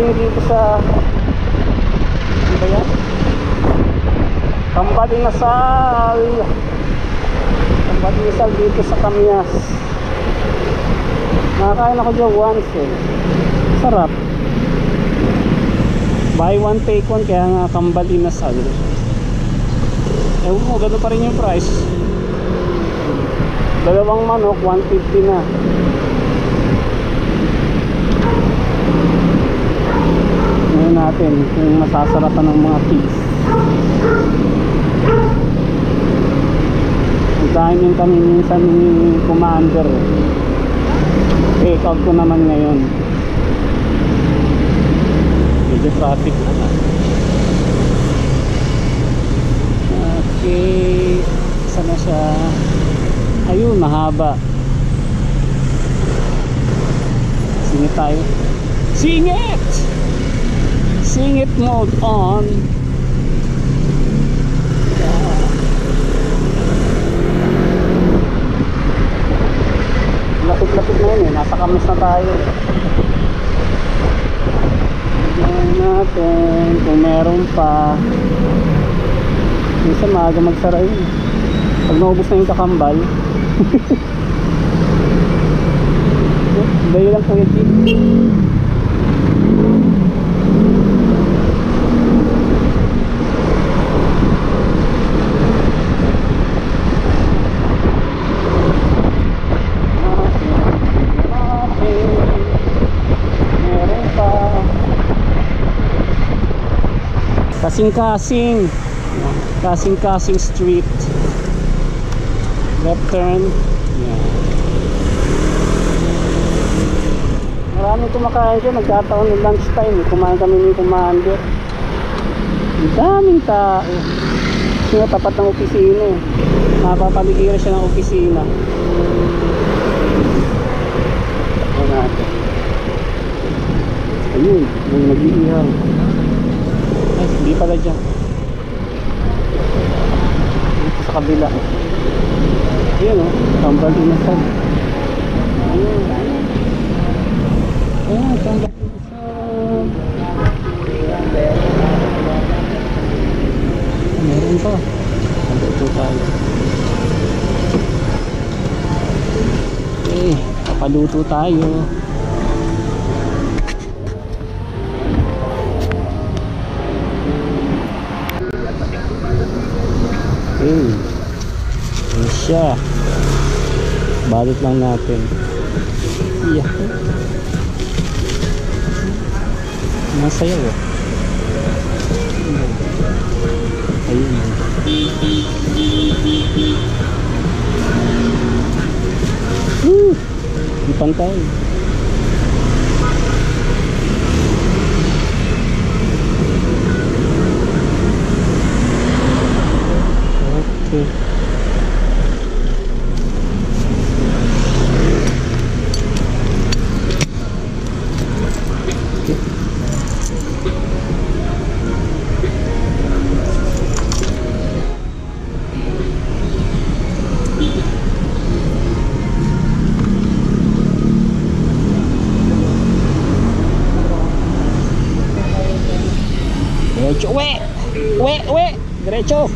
kambal dito sa ano ba yan? Kambal inasal dito sa Kamias. Nakakain ako dyan once eh. Sarap. Buy one take one, kaya nga kambal inasal. Ewan mo, gano'n pa rin yung price. Dalawang manok, 150 na. Ngayon natin kung masasarapan ng mga kids. Nagkain kami minsan ni Commander. Take out ko naman ngayon. Medyo traffic na. Okay, sana siya. Ayun, mahaba. Singit tayo. Singit! Singit mode on. Lapit-lapit na yun eh. Nasa Kamis na tayo. Tignan natin kung meron pa. Minsan maaga magsara yun. Pag naubos na yung kakambal. Dahil lang po yung tip. Meron pa. Kasing-kasing. Kasing-kasing street. Left turn. Yeah. Maraming kumakain dyan. Nagkataon ng lunch time. Kumain kami ni Commander. Ang daming tao. Kasi nga tapat ng opisina eh. Mapapaligira siya ng opisina. Ayan natin. Ayun, yung nag-iihaw. Ay, hindi pala dyan. Dito sa kabila. Ayan o, kambal inasal. Ayan. Ayan, kambal inasal. Meron pa. Kambal ito tayo. Okay, papaluto tayo. Okay. Ayan siya. Balit lang natin. Yeah. Masaya oh. Ayun. Di pantay. Okay. Diretso, we, diretso.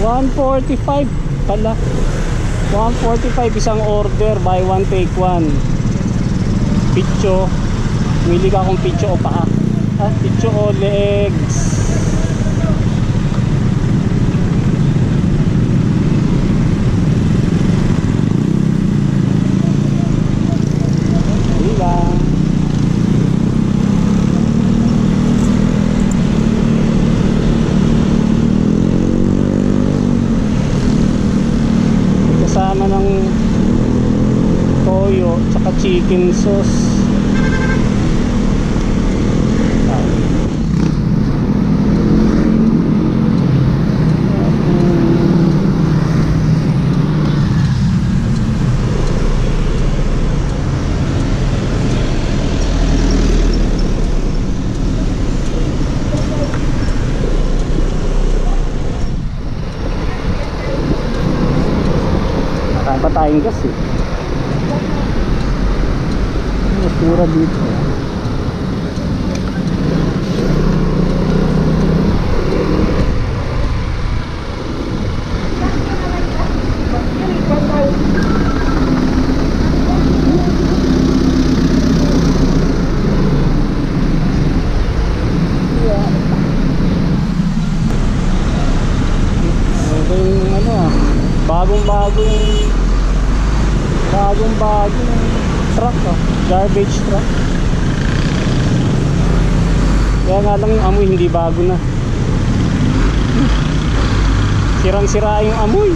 $145 pala. $145 isang order, buy one take one. Picho. Pili ka kung picho o paa. Picho o legs. tsaka chicken sauce. Nakain pa tayong gas eh. Mas mura dito. Bagong truck, garbage truck. Kaya nga lang yung amoy hindi bago na. Sirang-sira yung amoy.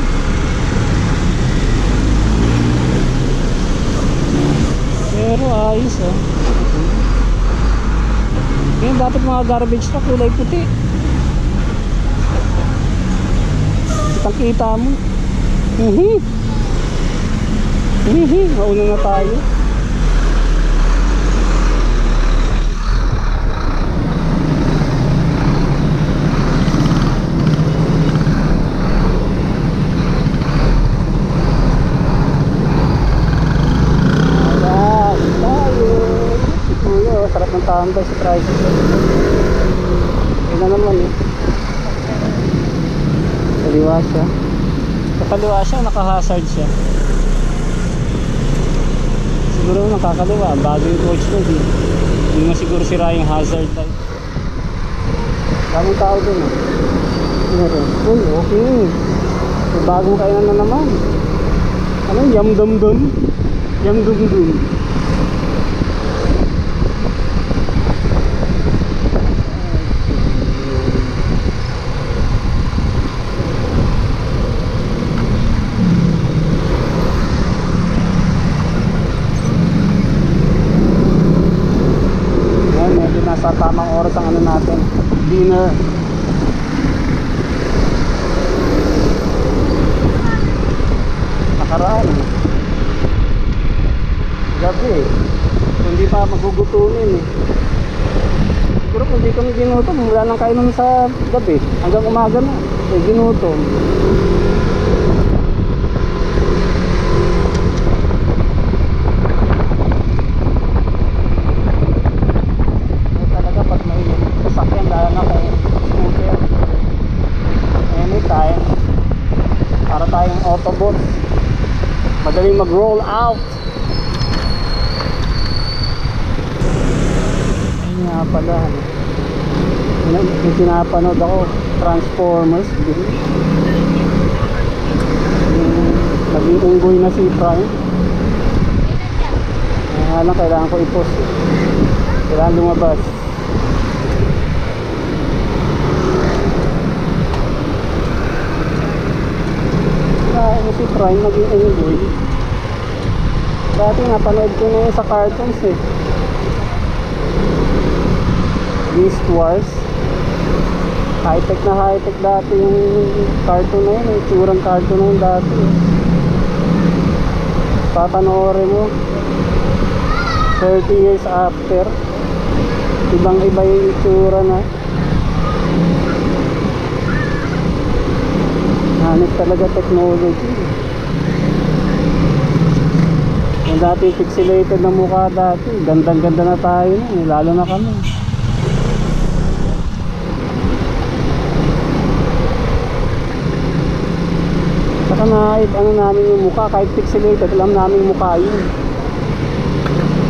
Pero ayos oh. Kaya dapat mga garbage truck kulay puti. Kitang-kita mo. Mauna na tayo. Sarap ng tambay sa tricycle. Yun na naman eh. Kaliwa siya. Sa kaliwa siya, naka-hazard siya. Siguro nakakaliwa, bago yung coach mo, hindi mo siguro sira yung hazard light. Daming tao dun eh. Uy, okay. May bagong kainan na naman. Ano, yam-dum-dum? Yam-dum-dum. Sa tamang oras ang ano natin, dinner. Nakaraan gabi eh, hindi pa magugutunin eh. Siguro kung di kami ginutom, wala nang kainan sa gabi hanggang umaga na ginutom. Para tayong Autobot, madaling mag-roll out. Ayun nga pala, yung pinapanood ako, Transformers. Naging unggoy na si Prime. Kaya lang kailangan ko i-post, kailangan lumabas. Si Prime naging unggoy. Dati napanood ko na yun sa cartoons eh. Beast Wars. High-tech na high-tech dati yung cartoon na yun. Yung tsurang cartoon na yun dati. Papanoorin mo 30 years after, ibang iba yung itsura na. Hanip talaga technology. Yung dati pixelated na mukha dati, gandang-ganda na tayo na, lalo na kami. Saka ano namin yung mukha, kahit pixelated, alam namin yung mukha yun.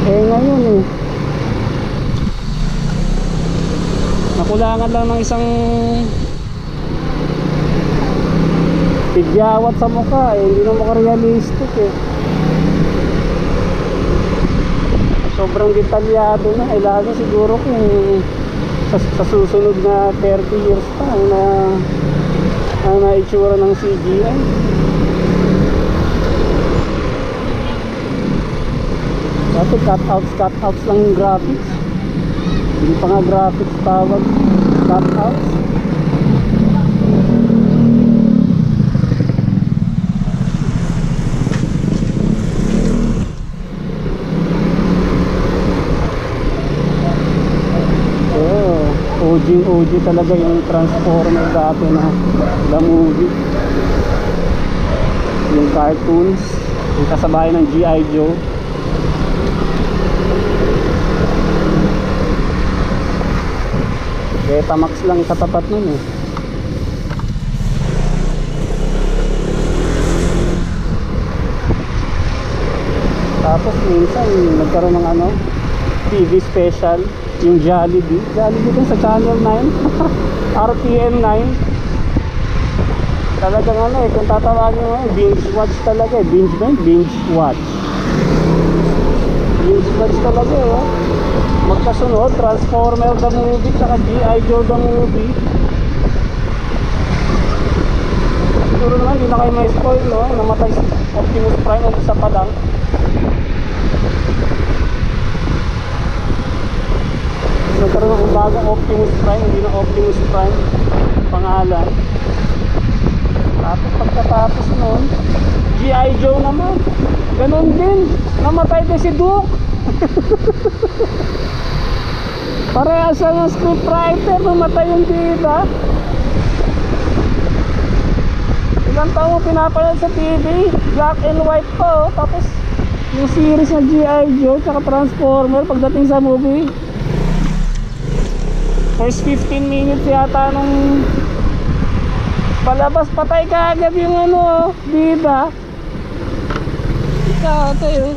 Ngayon eh, nakulangan lang ng isang pigyawat sa mukha eh, hindi na makarealistic eh. Sobrang detalyado na, lalo siguro kung sa susunod na 30 years pa ang naitsura ng CGI. Dati cutouts lang yung graphics. Hindi pa nga graphics tawag, cutouts. OG talaga yung Transformer dati na the movie, yung cartoons, yung kasabay ng G.I. Joe. Betamax lang katapat nun eh. Tapos minsan nagkaroon ng ano, TV special, yung Jollibee din sa Channel 9 RPM 9. Talagang ano eh, kung tatawagin mo, binge watch talaga eh. Binge watch talaga eh, oh. Magkasunod, Transformer the movie saka G.I. Joe the movie. Siguro naman hindi na kayo may spoil, no? Namatay si Optimus Prime o isa pa lang. Nagkaroon ng bagong Optimus Prime, hindi na Optimus Prime pangalan. Tapos pagkatapos nun, G.I. Joe naman, ganun din, namatay din si Duke. Parehas ang scriptwriter, namatay yung bida. Ilang taon mo pinapanood sa TV, black and white pa, oh. Tapos yung series na G.I. Joe tsaka Transformer, pagdating sa movie, first 15 minutes yata nung palabas, patay ka agad yung ano, bida. Ikaw tayo.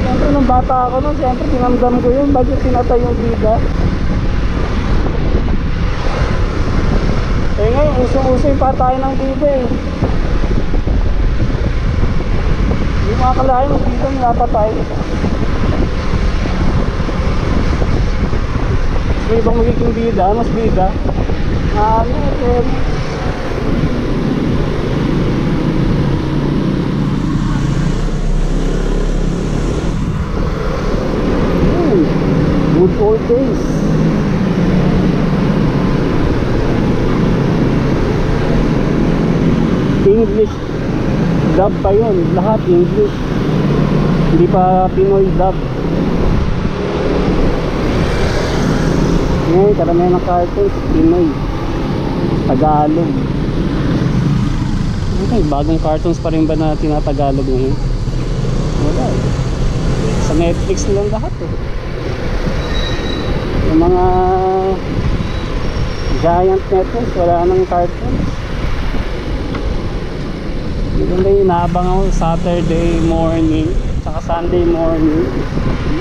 Siyempre nung bata ako nun, siyempre tinamdam ko yun, bakit pinatay yung bida. Eh ngayon, uso-uso yung patay ng bida eh. Hindi makakalahin yung bida napatay. May ibang magiging bida, mas bida. Ano eh. Good old days. English dub pa yun, lahat English. Hindi pa Pinoy dub. Ngayon, karamihan ng cartoons, Pinoy, Tagalog. Okay, bagong cartoons pa rin ba na tinatagalog ngayon? Wala eh. Sa Netflix nilang lahat eh. Yung mga giant networks, wala nang cartoons. Yun na inaabang ako Saturday morning saka Sunday morning.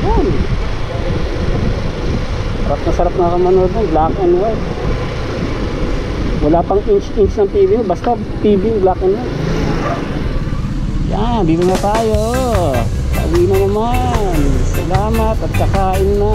Yun. Sarap na manood ng black and white. Wala pang inch ng TV, basta TV black and white. Yan, dito na tayo. Pauwi na naman. Salamat at kakain na.